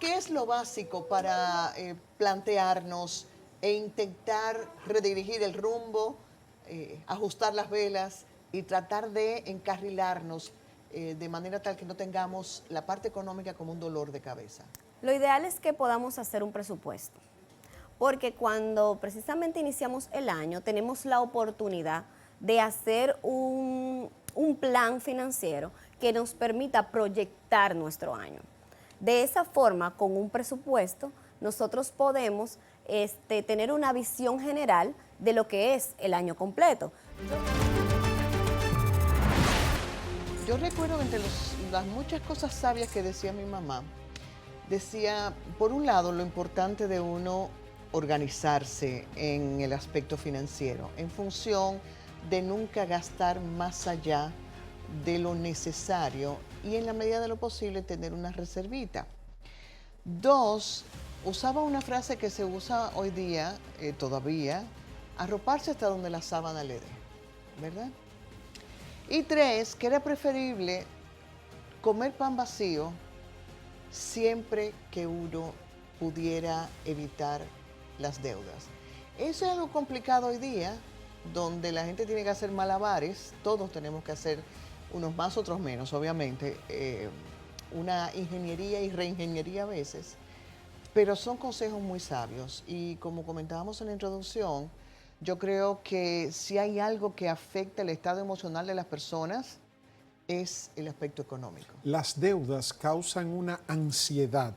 ¿qué es lo básico para plantearnos e intentar redirigir el rumbo, ajustar las velas y tratar de encarrilarnos de manera tal que no tengamos la parte económica como un dolor de cabeza? Lo ideal es que podamos hacer un presupuesto, porque cuando precisamente iniciamos el año tenemos la oportunidad de hacer un plan financiero que nos permita proyectar nuestro año. De esa forma, con un presupuesto, nosotros podemos tener una visión general de lo que es el año completo. Yo recuerdo entre las muchas cosas sabias que decía mi mamá, decía, por un lado, lo importante de uno organizarse en el aspecto financiero, en función de nunca gastar más allá de lo necesario y en la medida de lo posible tener una reservita. Dos, usaba una frase que se usa hoy día todavía, arroparse hasta donde la sábana le dé, ¿verdad? Y tres, que era preferible comer pan vacío siempre que uno pudiera evitar las deudas. Eso es algo complicado hoy día, donde la gente tiene que hacer malabares, todos tenemos que hacer unos más, otros menos, obviamente, una ingeniería y reingeniería a veces, pero son consejos muy sabios y como comentábamos en la introducción, yo creo que si hay algo que afecta el estado emocional de las personas es el aspecto económico. Las deudas causan una ansiedad.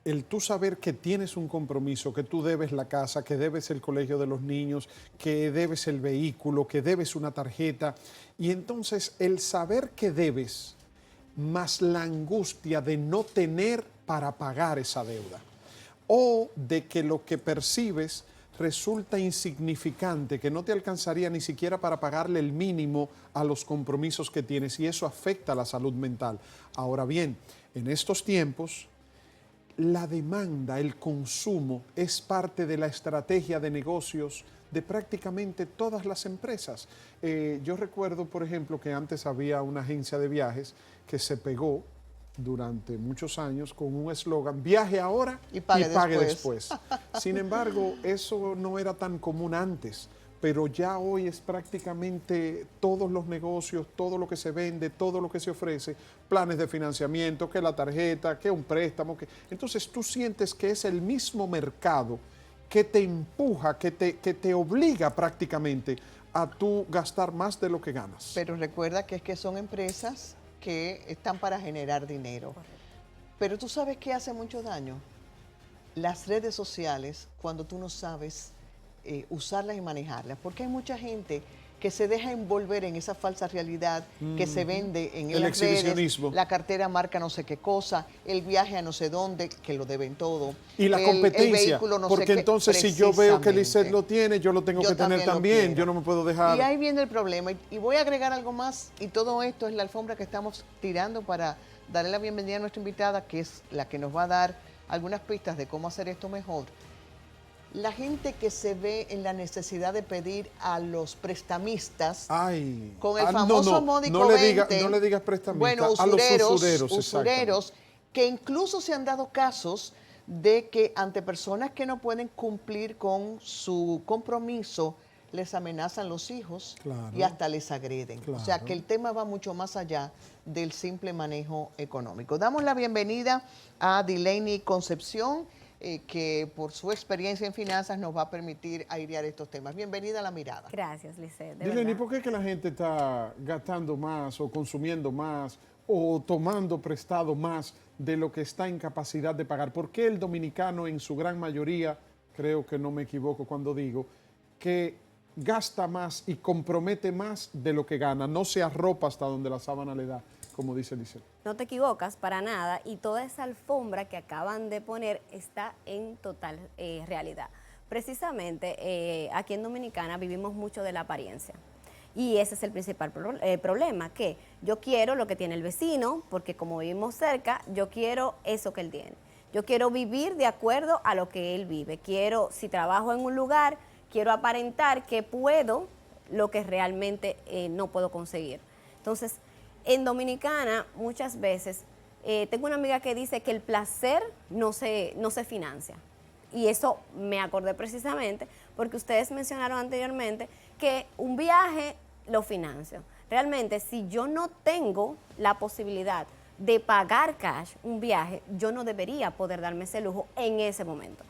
El tú saber que tienes un compromiso, que tú debes la casa, que debes el colegio de los niños, que debes el vehículo, que debes una tarjeta. Y entonces el saber que debes, más la angustia de no tener para pagar esa deuda. O de que lo que percibes resulta insignificante, que no te alcanzaría ni siquiera para pagarle el mínimo a los compromisos que tienes y eso afecta a la salud mental. Ahora bien, en estos tiempos, la demanda, el consumo es parte de la estrategia de negocios de prácticamente todas las empresas. Yo recuerdo, por ejemplo, que antes había una agencia de viajes que se pegó durante muchos años con un eslogan, viaje ahora y pague después. Sin embargo, eso no era tan común antes, pero ya hoy es prácticamente todos los negocios, todo lo que se vende, todo lo que se ofrece, planes de financiamiento, que la tarjeta, que un préstamo. Entonces tú sientes que es el mismo mercado que te empuja, que te obliga prácticamente a tú gastar más de lo que ganas. Pero recuerda que es que son empresas que están para generar dinero. Correcto. Pero tú sabes qué hace mucho daño. Las redes sociales, cuando tú no sabes usarlas y manejarlas, porque hay mucha gente que se deja envolver en esa falsa realidad que se vende en el las exhibicionismo. redes, la cartera marca no sé qué cosa, el viaje a no sé dónde, que lo deben todo. Y la competencia, el vehículo no porque sé qué, entonces si yo veo que Lisette lo tiene, yo lo tengo que tener también, yo no me puedo dejar. Y ahí viene el problema, y voy a agregar algo más, y todo esto es la alfombra que estamos tirando para darle la bienvenida a nuestra invitada, que es la que nos va a dar algunas pistas de cómo hacer esto mejor. La gente que se ve en la necesidad de pedir a los prestamistas con el famoso módico 20, no le digas prestamistas, bueno, usureros, a los usureros, que incluso se han dado casos de que ante personas que no pueden cumplir con su compromiso, les amenazan los hijos y hasta les agreden. Claro. O sea que el tema va mucho más allá del simple manejo económico. Damos la bienvenida a Dileiny Concepción, que por su experiencia en finanzas nos va a permitir airear estos temas. Bienvenida a La Mirada. Gracias, Lisette. Dileiny, ¿por qué es que la gente está gastando más o consumiendo más o tomando prestado más de lo que está en capacidad de pagar? ¿Por qué el dominicano en su gran mayoría, creo que no me equivoco cuando digo, que gasta más y compromete más de lo que gana, no se arropa hasta donde la sábana le da, como dice Lisette? No te equivocas para nada y toda esa alfombra que acaban de poner está en total realidad. Precisamente aquí en Dominicana vivimos mucho de la apariencia y ese es el principal problema, que yo quiero lo que tiene el vecino porque como vivimos cerca, yo quiero eso que él tiene. Yo quiero vivir de acuerdo a lo que él vive. Quiero, si trabajo en un lugar, quiero aparentar que puedo lo que realmente no puedo conseguir. Entonces, en Dominicana muchas veces tengo una amiga que dice que el placer no se financia. Y eso me acordé precisamente porque ustedes mencionaron anteriormente que un viaje lo financio. Realmente, si yo no tengo la posibilidad de pagar cash un viaje, yo no debería poder darme ese lujo en ese momento.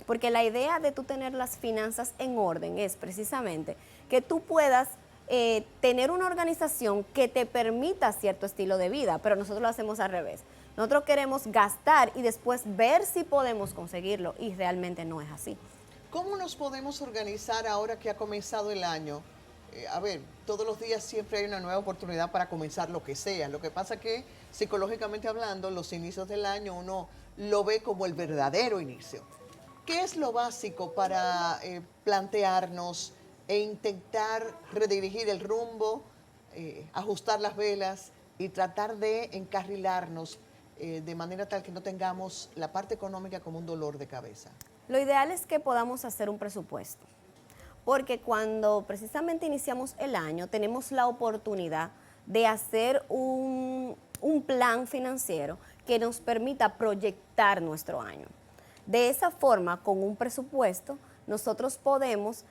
Porque la idea de tú tener las finanzas en orden es precisamente que tú puedas tener una organización que te permita cierto estilo de vida, pero nosotros lo hacemos al revés. Nosotros queremos gastar y después ver si podemos conseguirlo y realmente no es así. ¿Cómo nos podemos organizar ahora que ha comenzado el año? A ver, todos los días siempre hay una nueva oportunidad para comenzar lo que sea. Lo que pasa que psicológicamente hablando, los inicios del año uno lo ve como el verdadero inicio. ¿Qué es lo básico para plantearnos e intentar redirigir el rumbo, ajustar las velas y tratar de encarrilarnos de manera tal que no tengamos la parte económica como un dolor de cabeza? Lo ideal es que podamos hacer un presupuesto, porque cuando precisamente iniciamos el año tenemos la oportunidad de hacer un plan financiero que nos permita proyectar nuestro año. De esa forma, con un presupuesto, nosotros podemos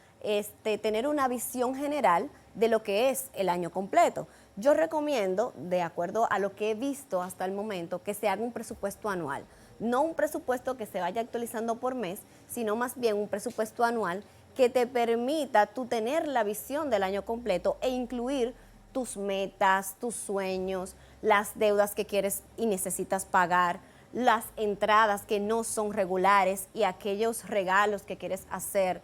tener una visión general de lo que es el año completo. Yo recomiendo, de acuerdo a lo que he visto hasta el momento, que se haga un presupuesto anual. No un presupuesto que se vaya actualizando por mes, sino más bien un presupuesto anual que te permita tú tener la visión del año completo e incluir tus metas, tus sueños, las deudas que quieres y necesitas pagar, las entradas que no son regulares y aquellos regalos que quieres hacer,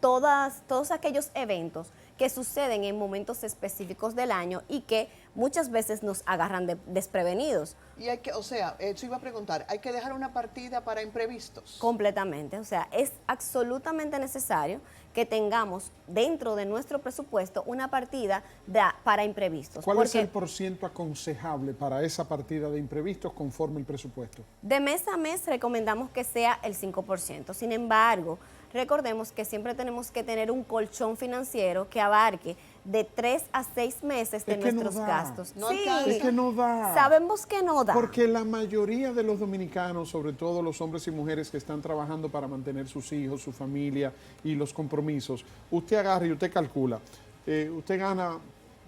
todos aquellos eventos que suceden en momentos específicos del año y que muchas veces nos agarran desprevenidos. Y hay que, o sea, eso iba a preguntar, ¿hay que dejar una partida para imprevistos? Completamente, o sea, es absolutamente necesario que tengamos dentro de nuestro presupuesto una partida para imprevistos. ¿Cuál es el porciento aconsejable para esa partida de imprevistos conforme el presupuesto? De mes a mes recomendamos que sea el 5%. Sin embargo, recordemos que siempre tenemos que tener un colchón financiero que abarque de 3 a 6 meses de nuestros gastos. No sí, alcanza. Es que no da. Sabemos que no da. Porque la mayoría de los dominicanos, sobre todo los hombres y mujeres que están trabajando para mantener sus hijos, su familia y los compromisos, usted agarra y usted calcula, usted gana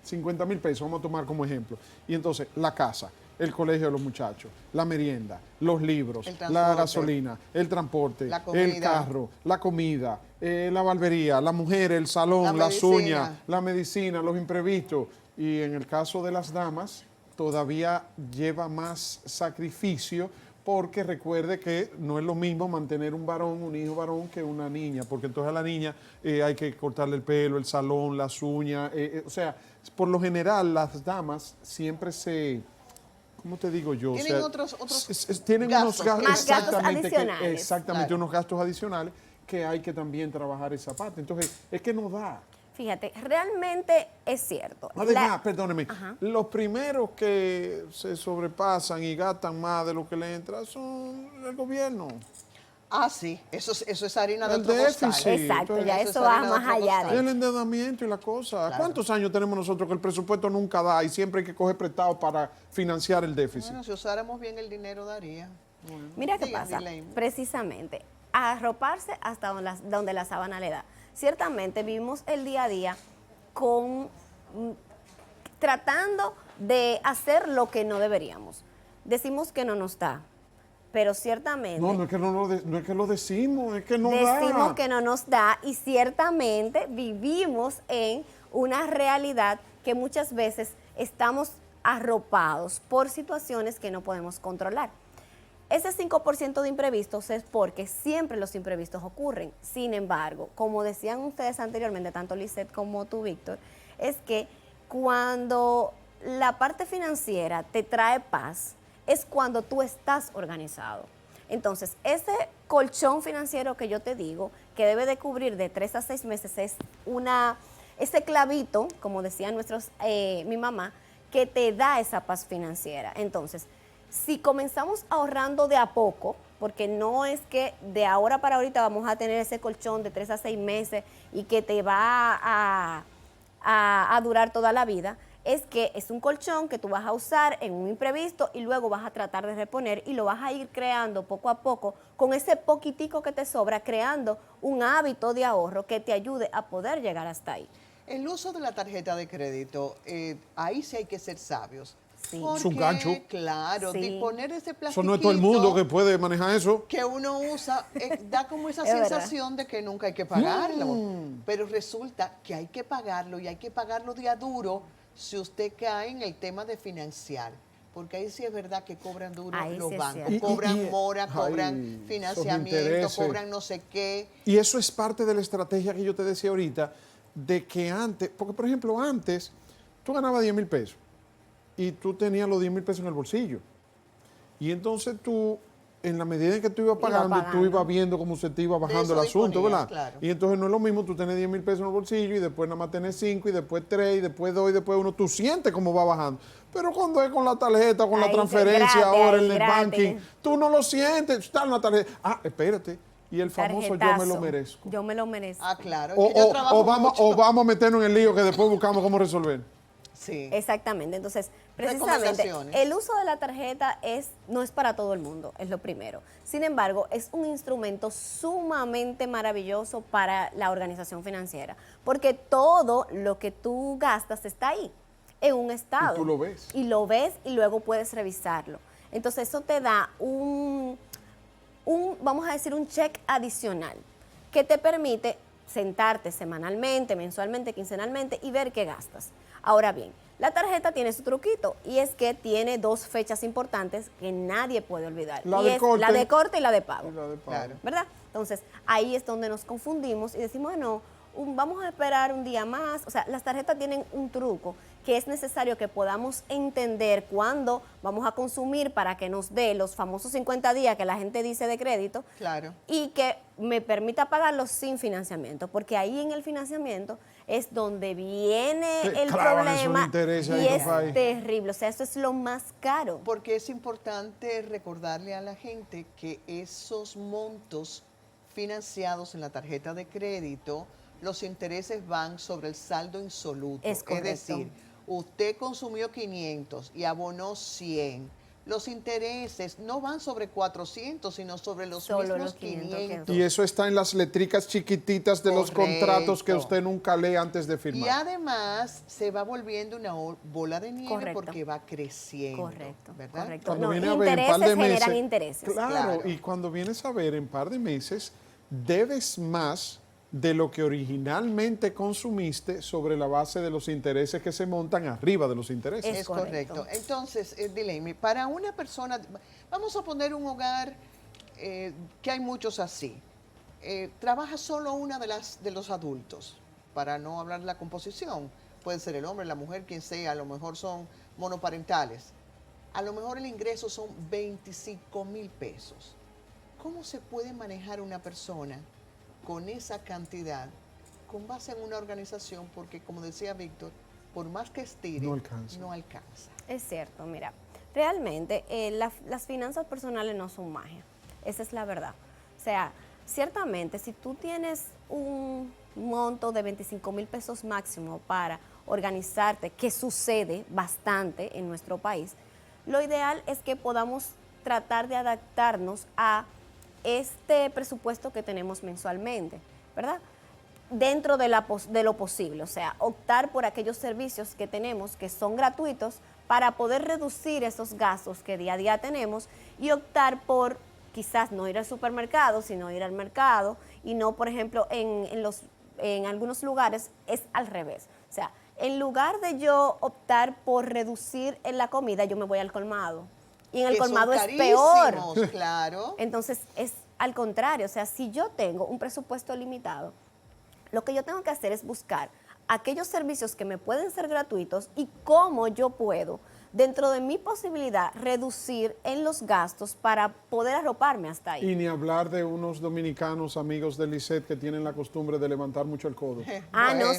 50,000 pesos, vamos a tomar como ejemplo, y entonces la casa, el colegio de los muchachos, la merienda, los libros, la gasolina, el transporte, el carro, la comida, la barbería, la mujer, el salón, las uñas, la medicina, los imprevistos. Y en el caso de las damas, todavía lleva más sacrificio porque recuerde que no es lo mismo mantener un varón, un hijo varón, que una niña, porque entonces a la niña hay que cortarle el pelo, el salón, las uñas, o sea, por lo general las damas siempre se... ¿Cómo te digo yo? Tienen otros tienen gastos, unos gastos, más gastos adicionales. Exactamente, claro. Unos gastos adicionales que hay que también trabajar esa parte. Entonces, es que no da. Fíjate, realmente es cierto. Además, perdóneme, los primeros que se sobrepasan y gastan más de lo que les entra son el gobierno. Ah, sí, eso es harina de El otro costal. déficit. Exacto, ya Eso eso es va harina de más otro allá costal. de... El endeudamiento y la cosa. Claro. ¿Cuántos años tenemos nosotros que el presupuesto nunca da y siempre hay que coger prestado para financiar el déficit? Bueno, si usáramos bien el dinero daría. Bueno, Mira qué diga, pasa, Elaine. precisamente, arroparse hasta donde la sábana le da. Ciertamente vivimos el día a día tratando de hacer lo que no deberíamos. Decimos que no nos da, pero ciertamente... No es que no es que lo decimos, es que no da. Decimos que no nos da y ciertamente vivimos en una realidad que muchas veces estamos arropados por situaciones que no podemos controlar. Ese 5% de imprevistos es porque siempre los imprevistos ocurren. Sin embargo, como decían ustedes anteriormente, tanto Lisette como tú, Víctor, es que cuando la parte financiera te trae paz, es cuando tú estás organizado. Entonces, ese colchón financiero que yo te digo, que debe de cubrir de 3 a 6 meses, es ese clavito, como decía mi mamá, que te da esa paz financiera. Entonces, si comenzamos ahorrando de a poco, porque no es que de ahora para ahorita vamos a tener ese colchón de 3 a 6 meses y que te va a durar toda la vida, es que es un colchón que tú vas a usar en un imprevisto y luego vas a tratar de reponer y lo vas a ir creando poco a poco con ese poquitico que te sobra, creando un hábito de ahorro que te ayude a poder llegar hasta ahí. El uso de la tarjeta de crédito, ahí sí hay que ser sabios. Sí. Porque, Es un gancho. claro, Sí. disponer ese Eso plastiquito no es todo el mundo que puede manejar eso. que uno usa, da como esa Es verdad. sensación de que nunca hay que pagarlo. Pero resulta que hay que pagarlo y hay que pagarlo de a duro si usted cae en el tema de financiar. Porque ahí sí es verdad que cobran duro Ahí los sí es bancos. cierto. Cobran mora, ay, cobran esos financiamiento, intereses. cobran no sé qué. Y eso es parte de la estrategia que yo te decía ahorita, de que antes, porque por ejemplo antes, tú ganabas 10,000 pesos y tú tenías los 10,000 pesos en el bolsillo. Y entonces tú, en la medida en que tú ibas pagando, tú pagando. ibas viendo cómo se te iba bajando eso el asunto, disponías, ¿verdad? claro. Y entonces no es lo mismo tú tener 10,000 pesos en el bolsillo y después nada más tener 5 y después 3 y después 2 y después 1. Tú sientes cómo va bajando. Pero cuando es con la tarjeta, con la Ahí transferencia, gratis, ahora ahí en el gratis. banking, tú no lo sientes. Está en la tarjeta. Ah, espérate. Y el famoso yo me lo Tarjetazo. merezco. Yo me lo merezco. Ah, claro. O, es que yo o- trabajo o vamos, mucho. o vamos a meternos en el lío que después buscamos cómo resolver. Sí. Exactamente, entonces precisamente Recomendaciones. el uso de la tarjeta no es para todo el mundo, es lo primero. Sin embargo, es un instrumento sumamente maravilloso para la organización financiera, porque todo lo que tú gastas está ahí, en un estado. Y tú lo ves. Y lo ves y luego puedes revisarlo. Entonces eso te da vamos a decir, un check adicional que te permite sentarte semanalmente, mensualmente, quincenalmente y ver qué gastas. Ahora bien, la tarjeta tiene su truquito y es que tiene dos fechas importantes que nadie puede olvidar. La y de es corte. la de corte y la de pago. La de pago. Claro. ¿Verdad? Entonces, ahí es donde nos confundimos y decimos, bueno, vamos a esperar un día más. O sea, las tarjetas tienen un truco que es necesario que podamos entender cuándo vamos a consumir para que nos dé los famosos 50 días que la gente dice de crédito. Claro. Y que me permita pagarlos sin financiamiento, porque ahí en el financiamiento es donde viene Te el clavan esos problema intereses y ahí, es compadre. terrible. O sea, eso es lo más caro. Porque es importante recordarle a la gente que esos montos financiados en la tarjeta de crédito, los intereses van sobre el saldo insoluto. Es correcto. decir, usted consumió 500 y abonó 100. Los intereses no van sobre 400, sino sobre los Solo mismos los 500. Y eso está en las letricas chiquititas de los contratos que Correcto. usted nunca lee antes de Y firmar. además se va volviendo una bola de nieve Correcto. porque va creciendo. Correcto, ¿Verdad? correcto. Cuando No, viene a ver en par de intereses meses. generan intereses. Claro, Claro. y cuando vienes a ver en par de meses, debes más de lo que originalmente consumiste sobre la base de los intereses que se montan arriba de los intereses. Es Es correcto. correcto. Entonces, Delaney, para una persona, vamos a poner un hogar que hay muchos así. Trabaja solo una de los adultos, para no hablar de la composición. Puede ser el hombre, la mujer, quien sea, a lo mejor son monoparentales. A lo mejor el ingreso son 25,000 pesos. ¿Cómo se puede manejar una persona con esa cantidad con base en una organización? Porque, como decía Víctor, por más que estire, No alcanza. no alcanza. Es cierto, mira, realmente las finanzas personales no son magia, esa es la verdad. O sea, ciertamente si tú tienes un monto de 25,000 pesos máximo para organizarte, que sucede bastante en nuestro país, lo ideal es que podamos tratar de adaptarnos a este presupuesto que tenemos mensualmente, ¿verdad? Dentro de lo posible, o sea, optar por aquellos servicios que tenemos que son gratuitos para poder reducir esos gastos que día a día tenemos y optar por quizás no ir al supermercado, sino ir al mercado y no, por ejemplo, en algunos lugares es al revés. O sea, en lugar de yo optar por reducir en la comida, yo me voy al colmado. Y en el Que son colmado es peor. carísimos, claro. Entonces es al contrario, o sea, si yo tengo un presupuesto limitado, lo que yo tengo que hacer es buscar aquellos servicios que me pueden ser gratuitos y cómo yo puedo, dentro de mi posibilidad, reducir en los gastos para poder arroparme hasta ahí. Y ni hablar de unos dominicanos amigos de Lisette que tienen la costumbre de levantar mucho el codo. No, sí,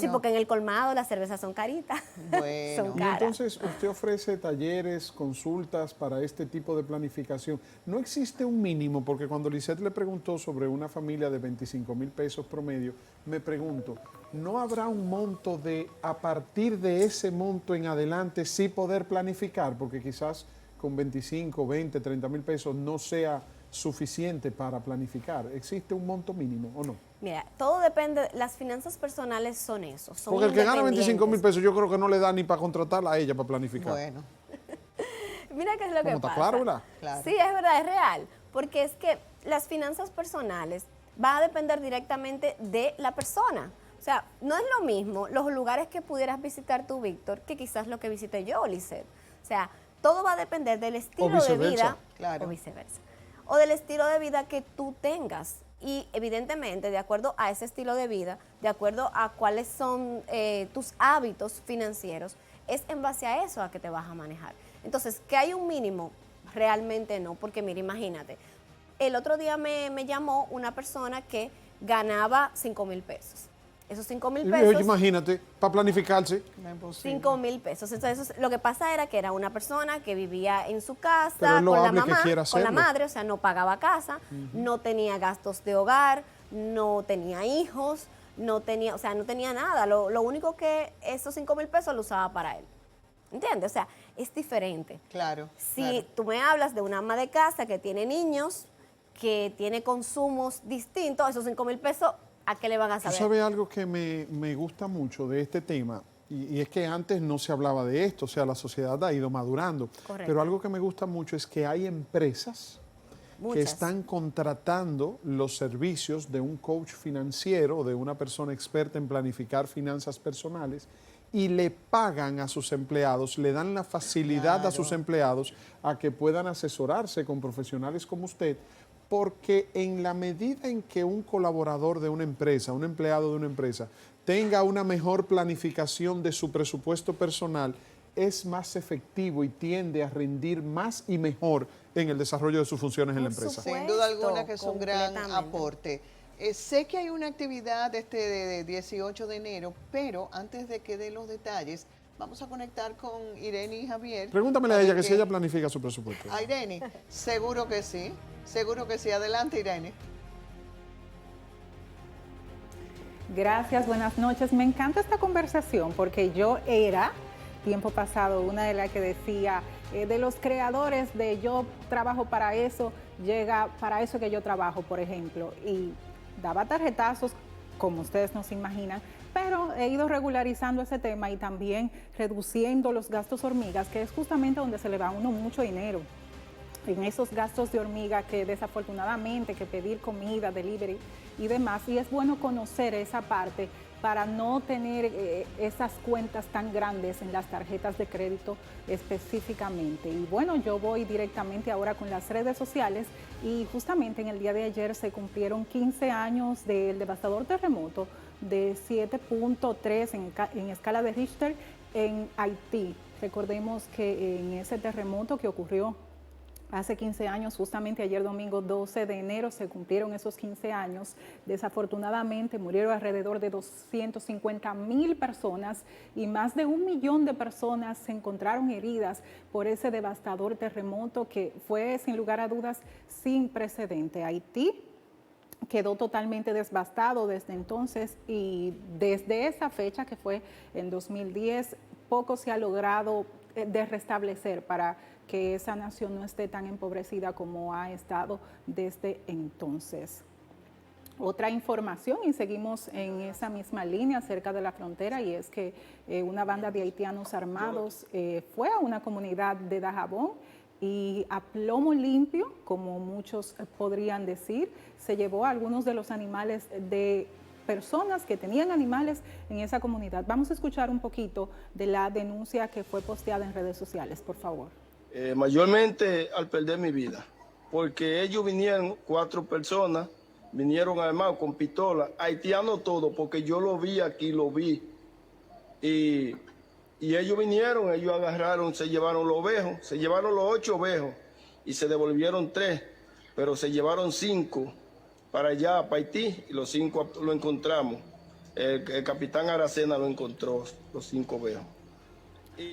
Bueno. porque en el colmado las cervezas son caritas. Bueno. Son Y caras. entonces usted ofrece talleres, consultas para este tipo de planificación. No existe un mínimo, porque cuando Lisette le preguntó sobre una familia de 25,000 pesos promedio, me pregunto, ¿no habrá un monto de, a partir de ese monto en adelante, sí poder planificar? Porque quizás con 25, 20, 30 mil pesos no sea suficiente para planificar. ¿Existe un monto mínimo o no? Mira, todo depende, las finanzas personales son eso, son Porque el que gana 25 mil independientes. pesos yo creo que no le da ni para contratarla a ella para planificar. Bueno, Mira qué es lo que ¿Está pasa. claro, verdad? claro. Sí, es verdad, es real, porque es que las finanzas personales va a depender directamente de la persona. O sea, no es lo mismo los lugares que pudieras visitar tú, Víctor, que quizás lo que visité yo, Lisset. O sea, todo va a depender del estilo de viceversa, vida claro. o viceversa. O del estilo de vida que tú tengas. Y evidentemente, de acuerdo a ese estilo de vida, de acuerdo a cuáles son tus hábitos financieros, es en base a eso a que te vas a manejar. Entonces, ¿que hay un mínimo? Realmente no, porque mira, imagínate, el otro día me llamó una persona que ganaba 5,000 pesos. Esos 5,000 pesos... Imagínate, para planificarse. No es posible. 5,000 pesos. Entonces, lo que pasa era que era una persona que vivía en su Pero casa es con la loable que mamá, quiera con la hacerlo. madre, o sea, no pagaba casa, no tenía gastos de hogar, no tenía hijos, no tenía, o sea, no tenía nada. Lo único que esos 5,000 pesos lo usaba para él. ¿Entiendes? O sea, es diferente. Claro. Si claro. tú me hablas de una ama de casa que tiene niños, que tiene consumos distintos, esos 5,000 pesos, ¿a qué le van a Tú saber? sabes algo que me gusta mucho de este tema, y es que antes no se hablaba de esto, o sea, la sociedad ha ido madurando. Correcto. Pero algo que me gusta mucho es que hay empresas que Muchas. están contratando los servicios de un coach financiero, de una persona experta en planificar finanzas personales, y le pagan a sus empleados, le dan la facilidad a sus Claro. empleados a que puedan asesorarse con profesionales como usted, porque en la medida en que un colaborador de una empresa, un empleado de una empresa, tenga una mejor planificación de su presupuesto personal, es más efectivo y tiende a rendir más y mejor en el desarrollo de sus funciones en la Por empresa. supuesto. Sin duda alguna que es un gran Completamente. aporte. Sé que hay una actividad de 18 de enero, pero antes de que dé los detalles, vamos a conectar con Irene y Javier. Pregúntamele a para ella que si ella planifica su presupuesto. A Irene, seguro que sí. Seguro que sí. Adelante, Irene. Gracias, buenas noches. Me encanta esta conversación porque yo era, tiempo pasado, una de las que decía, de los creadores de yo trabajo para eso, llega para eso que yo trabajo, por ejemplo, y daba tarjetazos, como ustedes no se imaginan, pero he ido regularizando ese tema y también reduciendo los gastos hormigas, que es justamente donde se le va a uno mucho dinero. En esos gastos de hormiga que desafortunadamente que pedir comida, delivery y demás, y es bueno conocer esa parte para no tener esas cuentas tan grandes en las tarjetas de crédito específicamente. Y bueno, yo voy directamente ahora con las redes sociales y justamente en el día de ayer se cumplieron 15 años del devastador terremoto de 7.3 en escala de Richter en Haití. Recordemos que en ese terremoto que ocurrió hace 15 años, justamente ayer domingo 12 de enero, se cumplieron esos 15 años. Desafortunadamente murieron alrededor de 250,000 personas y más de 1 millón de personas se encontraron heridas por ese devastador terremoto que fue, sin lugar a dudas, sin precedente. Haití quedó totalmente devastado desde entonces y desde esa fecha, que fue en 2010, poco se ha logrado de restablecer para que esa nación no esté tan empobrecida como ha estado desde entonces. Otra información, y seguimos en esa misma línea cerca de la frontera, y es que una banda de haitianos armados fue a una comunidad de Dajabón y a plomo limpio, como muchos podrían decir, se llevó a algunos de los animales de personas que tenían animales en esa comunidad. Vamos a escuchar un poquito de la denuncia que fue posteada en redes sociales, por favor. Mayormente al perder mi vida, porque ellos vinieron, 4 personas, vinieron armados con pistola, haitianos todo, porque yo lo vi aquí, lo vi, y ellos vinieron, ellos agarraron, se llevaron los ovejos, se llevaron los 8 ovejos, y se devolvieron 3, pero se llevaron 5 para allá, para Haití, y los 5 lo encontramos. El capitán Aracena lo encontró, los 5 ovejos.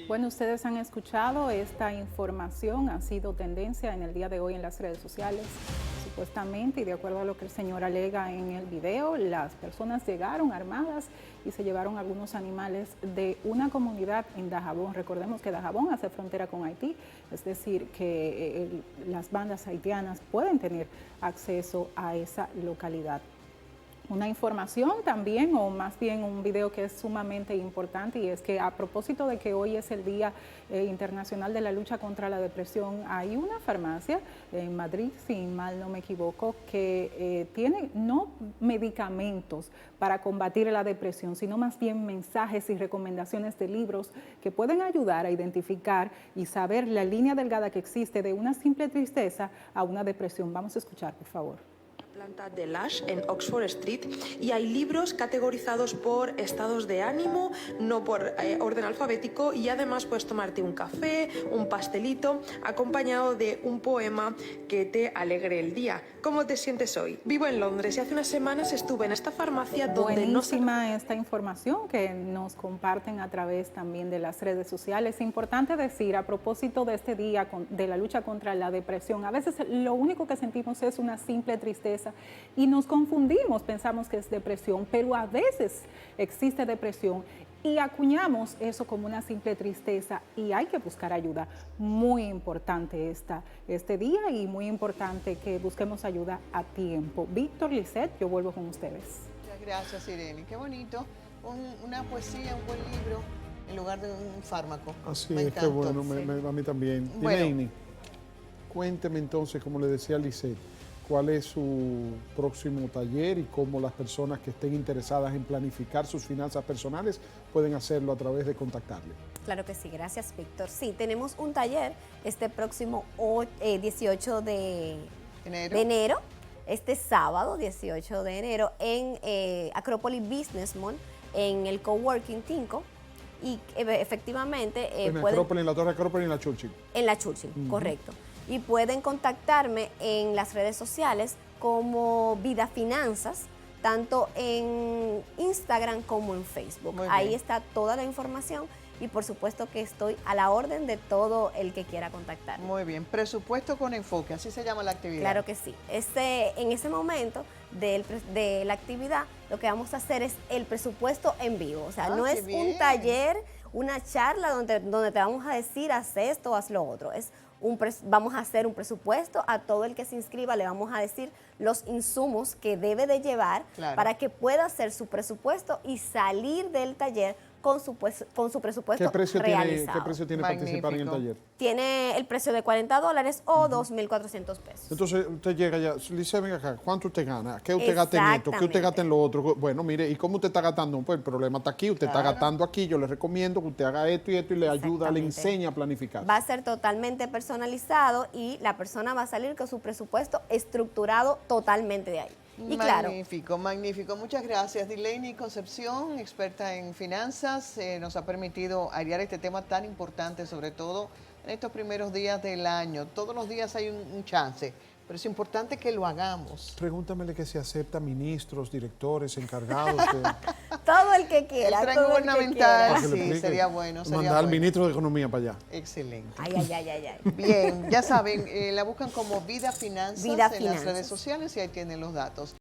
Bueno, ustedes han escuchado esta información, ha sido tendencia en el día de hoy en las redes sociales. Supuestamente, y de acuerdo a lo que el señor alega en el video, las personas llegaron armadas y se llevaron algunos animales de una comunidad en Dajabón. Recordemos que Dajabón hace frontera con Haití, es decir, que las bandas haitianas pueden tener acceso a esa localidad. Una información también, o más bien un video que es sumamente importante, y es que a propósito de que hoy es el Día Internacional de la Lucha contra la Depresión, hay una farmacia en Madrid, si mal no me equivoco, que tiene no medicamentos para combatir la depresión, sino más bien mensajes y recomendaciones de libros que pueden ayudar a identificar y saber la línea delgada que existe de una simple tristeza a una depresión. Vamos a escuchar, por favor. Planta de Lash en Oxford Street, y hay libros categorizados por estados de ánimo, no por orden alfabético, y además puedes tomarte un café, un pastelito, acompañado de un poema que te alegre el día. ¿Cómo te sientes hoy? Vivo en Londres y hace unas semanas estuve en esta farmacia donde Buenísima esta información que nos comparten a través también de las redes sociales. Importante decir, a propósito de este día de la lucha contra la depresión, a veces lo único que sentimos es una simple tristeza y nos confundimos, pensamos que es depresión, pero a veces existe depresión y acuñamos eso como una simple tristeza y hay que buscar ayuda. Muy importante este día y muy importante que busquemos ayuda a tiempo. Víctor, Lisette, yo vuelvo con ustedes. Muchas gracias, Irene. Qué bonito. Una poesía, un buen libro en lugar de un fármaco. Así Me es, qué encantó. bueno, a mí también. Bueno. Irene, cuénteme entonces, como le decía Lisette, cuál es su próximo taller y cómo las personas que estén interesadas en planificar sus finanzas personales pueden hacerlo a través de contactarle. Claro que sí, gracias Víctor. Sí, tenemos un taller este próximo 18 de enero, este sábado 18 de enero en Acrópolis Business Mall, en el Coworking Tinco. Y efectivamente en Acrópolis, en la Torre Acrópolis, en la Churchill. En la Churchill, correcto. Y pueden contactarme en las redes sociales como Vida Finanzas, tanto en Instagram como en Facebook. Ahí está toda la información y por supuesto que estoy a la orden de todo el que quiera contactar. Muy bien, presupuesto con enfoque, así se llama la actividad. Claro que sí. En ese momento de la actividad, lo que vamos a hacer es el presupuesto en vivo. O sea, no es un taller, una charla donde te vamos a decir, haz esto, haz lo otro. Vamos a hacer un presupuesto, a todo el que se inscriba le vamos a decir los insumos que debe de llevar para que pueda hacer su presupuesto y salir del taller con su presupuesto realizado. ¿Qué precio tiene participar en el taller? Tiene el precio de $40 o 2.400 pesos. Entonces usted llega ya, Lice, venga acá, ¿cuánto usted gana? ¿Qué usted gasta en esto? ¿Qué usted gasta en lo otro? Bueno, mire, ¿y cómo usted está gastando? Pues el problema está aquí, usted está gastando aquí, yo le recomiendo que usted haga esto y esto y le ayuda, le enseña a planificar. Va a ser totalmente personalizado y la persona va a salir con su presupuesto estructurado totalmente de ahí. Y magnífico, magnífico. Muchas gracias. Dileini Concepción, experta en finanzas, nos ha permitido airear este tema tan importante, sobre todo en estos primeros días del año. Todos los días hay un chance, pero es importante que lo hagamos. Pregúntamele que si acepta ministros, directores, encargados. Todo el que quiera. El tren gubernamental, sí, sería bueno. Mandar al ministro de Economía para allá. Excelente. Ay. Bien, ya saben, la buscan como Vida Finanzas Vida en las redes sociales y ahí tienen los datos.